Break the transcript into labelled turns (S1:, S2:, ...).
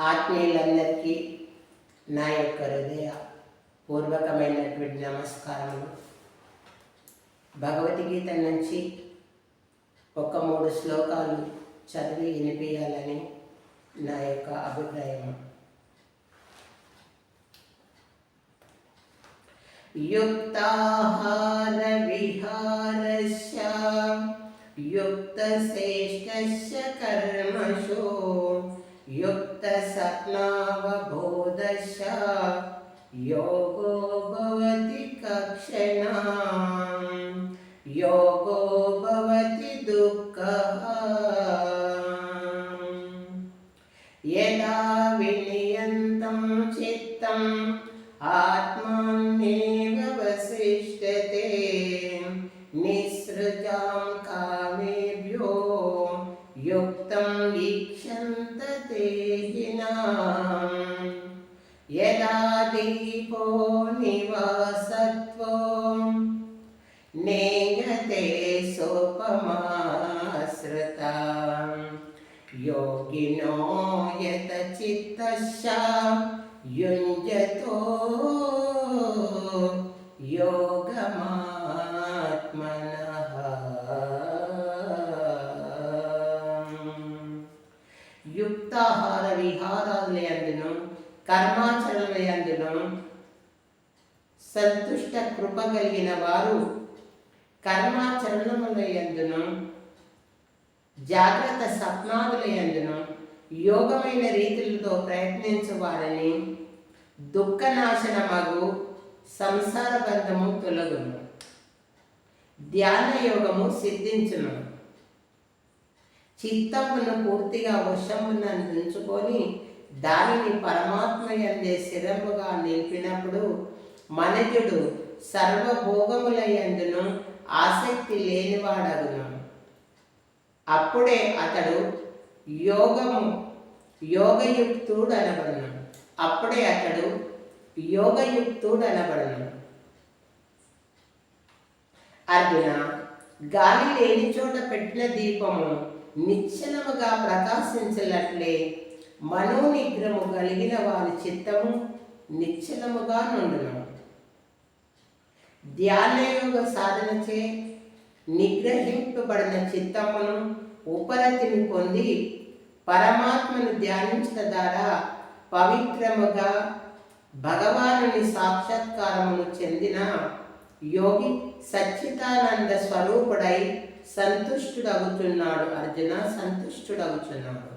S1: ఆత్మీయులందరికీ నా యొక్క హృదయ పూర్వకమైనటువంటి నమస్కారములు. భగవద్గీత నుంచి ఒక 3 శ్లోకాలు చదివి వినిపించాలని నా యొక్క అభిప్రాయం. యుక్తాహార విహారస్య యుక్తచేష్టస్య కర్మషు యుక్తసప్నావబోధస్య యోగో భవతి కక్షణాం యోగో భవతి దుఃఖః. యదా వినియంతం చిత్తం ఆత్మాన్నేవ వసిష్ఠతే నిస్సృజాం కామేభ్యో యుక్తం వీక్షంత తేహినాం. యదా దీపో నివాసత్వో నేయతే సోపమా శ్రుతాం యోగినో యత చిత్తస్య యుంజతో యోగమాత్మనః. యుక్తాహార విహారాలయందును కర్మాచరణలయందును సంతుష్ట కృప కలిగిన వారు కర్మాచరణములయందును జాగ్రత్త స్వప్నాదులయందును యోగమైన రీతులతో ప్రయత్నించువారని దుఃఖనాశనమగు సంసార బంధము తొలగును, ధ్యాన యోగము సిద్ధించును. చిత్తమును పూర్తిగా వశమునందుకొని దానిని పరమాత్మ యందే స్థిరముగా నిలిపినప్పుడు మనుజుడు సర్వభోగముల యందును ఆసక్తి లేనివాడగును. అప్పుడే అతడు యోగయుక్తుడనబడును. అర్జున, గాలి లేని చోట పెట్టిన దీపము నిశ్చలముగా ప్రకాశించినట్లే మనోనిగ్రహము కలిగిన వారి చిత్తము నిశ్చలముగా నుండును. ధ్యానయోగ సాధనచే నిగ్రహింపబడిన చిత్తమును ఉపరతిని పొంది పరమాత్మను ధ్యానించడం ద్వారా పవిత్రముగా భగవానుని సాక్షాత్కారమును చెందిన యోగి సచ్చిదానంద స్వరూపుడై సంతుష్టుడవుతున్నాడు. అర్జున, సంతుష్టుడవుతున్నాడు.